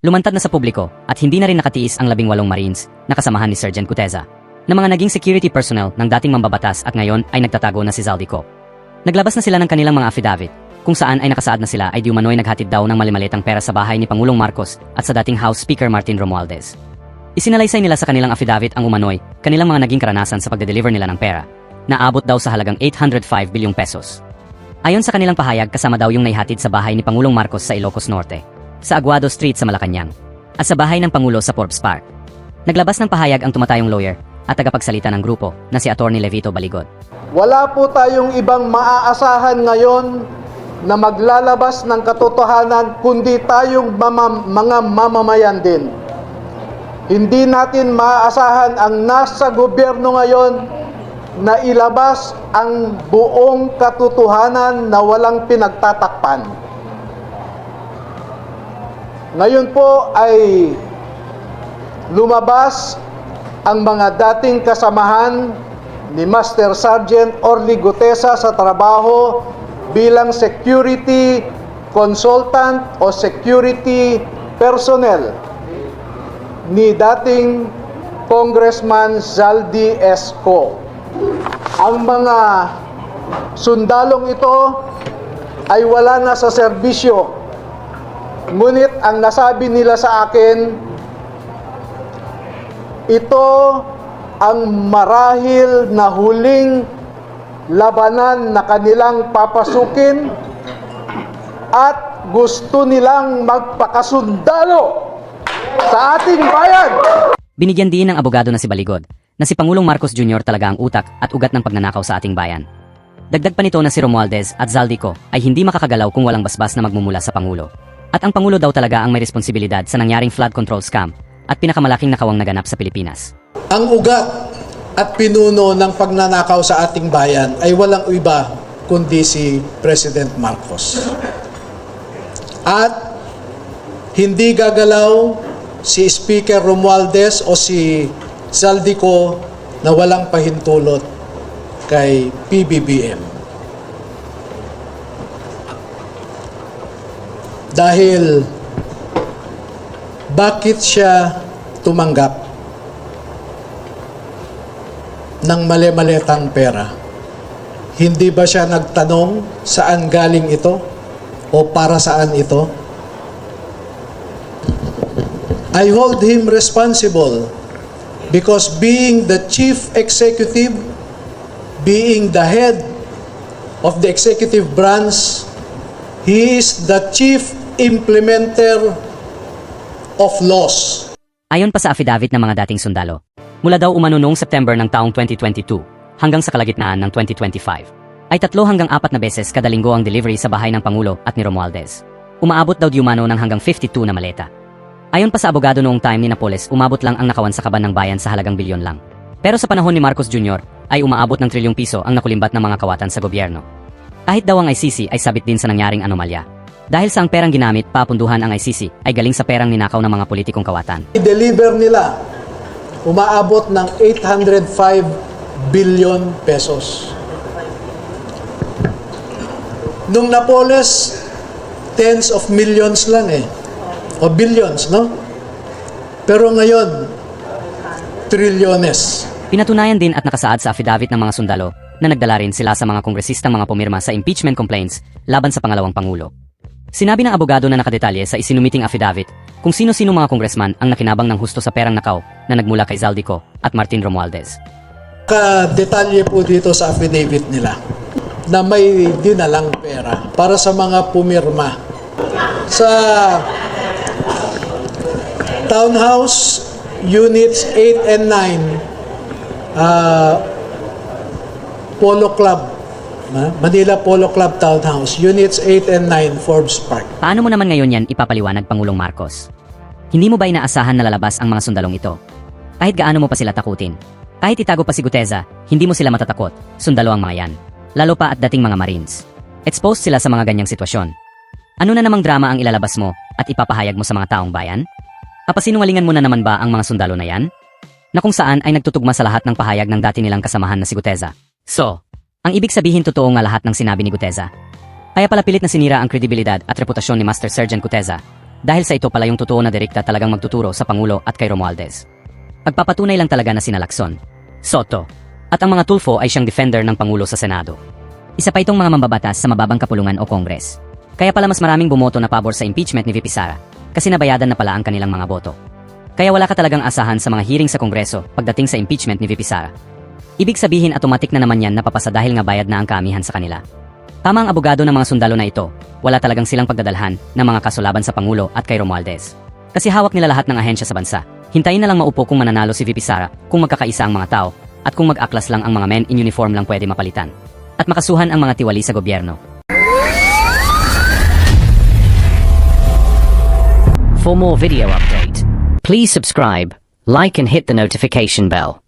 Lumantad na sa publiko at hindi na rin nakatiis ang 18 Marines na kasamahan ni Sergeant Guteza, na mga naging security personnel ng dating mambabatas at ngayon ay nagtatago na si Zaldico. Naglabas na sila ng kanilang mga affidavit, kung saan ay nakasaad na sila ay di umano'y naghatid daw ng malimalitang pera sa bahay ni Pangulong Marcos at sa dating House Speaker Martin Romualdez. Isinalaysay nila sa kanilang affidavit ang umano'y kanilang mga naging karanasan sa pagde-deliver nila ng pera, na abot daw sa halagang 805 bilyong pesos. Ayon sa kanilang pahayag, kasama daw yung naihatid sa bahay ni Pangulong Marcos sa Ilocos Norte, sa Aguado Street sa Malacanang, at sa bahay ng Pangulo sa Forbes Park. Naglabas ng pahayag ang tumatayong lawyer at tagapagsalita ng grupo na si Attorney Levito Baligod. Wala po tayong ibang maaasahan ngayon na maglalabas ng katotohanan kundi tayong mga mamamayan din. Hindi natin maaasahan ang nasa gobyerno ngayon na ilabas ang buong katotohanan na walang pinagtatakpan. Ngayon po ay lumabas ang mga dating kasamahan ni Master Sergeant Orly Guteza sa trabaho bilang security consultant o security personnel ni dating Congressman Zaldi Esco. Ang mga sundalong ito ay wala na sa serbisyo. Ngunit ang nasabi nila sa akin, ito ang marahil na huling labanan na kanilang papasukin at gusto nilang magpakasundalo sa ating bayan. Binigyan din ng abogado na si Baligod na si Pangulong Marcos Jr. talaga ang utak at ugat ng pagnanakaw sa ating bayan. Dagdag pa nito na si Romualdez at Zaldico ay hindi makakagalaw kung walang basbas na magmumula sa Pangulo. At ang Pangulo daw talaga ang may responsibilidad sa nangyaring flood control scam at pinakamalaking nakawang naganap sa Pilipinas. Ang ugat at pinuno ng pagnanakaw sa ating bayan ay walang iba kundi si President Marcos. At hindi gagalaw si Speaker Romualdez o si Zaldico na walang pahintulot kay PBBM. Dahil bakit siya tumanggap ng mali-malitang pera? Hindi ba siya nagtanong saan galing ito o para saan ito? I hold him responsible because being the chief executive, being the head of the executive branch, he is the chief implementer of laws. Ayon pa sa affidavit ng mga dating sundalo, mula daw umano noong September ng taong 2022 hanggang sa kalagitnaan ng 2025, ay 3 hanggang 4 na beses kada linggo ang delivery sa bahay ng Pangulo at ni Romualdez. Umaabot daw di umano ng hanggang 52 na maleta. Ayon pa sa abogado noong time ni Napoles, umabot lang ang nakawan sa kaban ng bayan sa halagang bilyon lang. Pero sa panahon ni Marcos Jr. ay umaabot ng trilyong piso ang nakulimbat ng mga kawatan sa gobyerno. Kahit daw ang ICC ay sabit din sa nangyaring anomalya. Dahil sa ang perang ginamit, papunduhan ang ICC ay galing sa perang ninakaw ng mga politikong kawatan. I-deliver nila, umaabot ng 805 billion pesos. Nung Napoles, tens of millions lang o billions, no? Pero ngayon, trilyones. Pinatunayan din at nakasaad sa affidavit ng mga sundalo na nagdala rin sila sa mga kongresistang mga pumirma sa impeachment complaints laban sa pangalawang Pangulo. Sinabi ng abogado na nakadetalye sa isinumiting affidavit kung sino-sino mga kongresman ang nakinabang ng husto sa perang nakaw na nagmula kay Zaldico at Martin Romualdez. Ka-detalye po dito sa affidavit nila na may dinalang pera para sa mga pumirma. Sa Townhouse Units 8 and 9, Polo Club, Manila Polo Club Townhouse, Units 8 and 9, Forbes Park. Paano mo naman ngayon yan ipapaliwanag, Pangulong Marcos? Hindi mo ba inaasahan na lalabas ang mga sundalong ito? Kahit gaano mo pa sila takutin. Kahit itago pa si Guteza, hindi mo sila matatakot. Sundalo ang mga yan. Lalo pa at dating mga Marines. Exposed sila sa mga ganyang sitwasyon. Ano na namang drama ang ilalabas mo at ipapahayag mo sa mga taong bayan? Papasinungalingan mo na naman ba ang mga sundalo na yan? Na kung saan ay nagtutugma sa lahat ng pahayag ng dati nilang kasamahan na si Guteza. So, ang ibig sabihin totoo nga lahat ng sinabi ni Guteza. Kaya pala pilit na sinira ang kredibilidad at reputasyon ni Master Sergeant Guteza Dahil sa ito pala yung totoo na direkta talagang magtuturo sa Pangulo at kay Romualdez. Pagpapatunay lang talaga na sina Lacson, Soto, at ang mga Tulfo ay siyang defender ng Pangulo sa Senado. Isa pa itong mga mambabatas sa mababang kapulungan o Kongres. Kaya pala mas maraming bumoto na pabor sa impeachment ni VP Sara, kasi nabayadan na pala ang kanilang mga boto. Kaya wala ka talagang asahan sa mga hearing sa Kongreso pagdating sa impeachment ni VP Sara. Ibig sabihin automatic na naman yan napapasa dahil nga bayad na ang kaamihan sa kanila. Tama ang abogado ng mga sundalo na ito, wala talagang silang pagdadalhan ng mga kasolaban sa Pangulo at kay Romualdez. Kasi hawak nila lahat ng ahensya sa bansa. Hintayin na lang maupo kung mananalo si VP Sara, kung magkakaisa ang mga tao, at kung mag-aklas lang ang mga men in uniform lang pwede mapalitan. At makasuhan ang mga tiwali sa gobyerno. For more video update, please subscribe, like and hit the notification bell.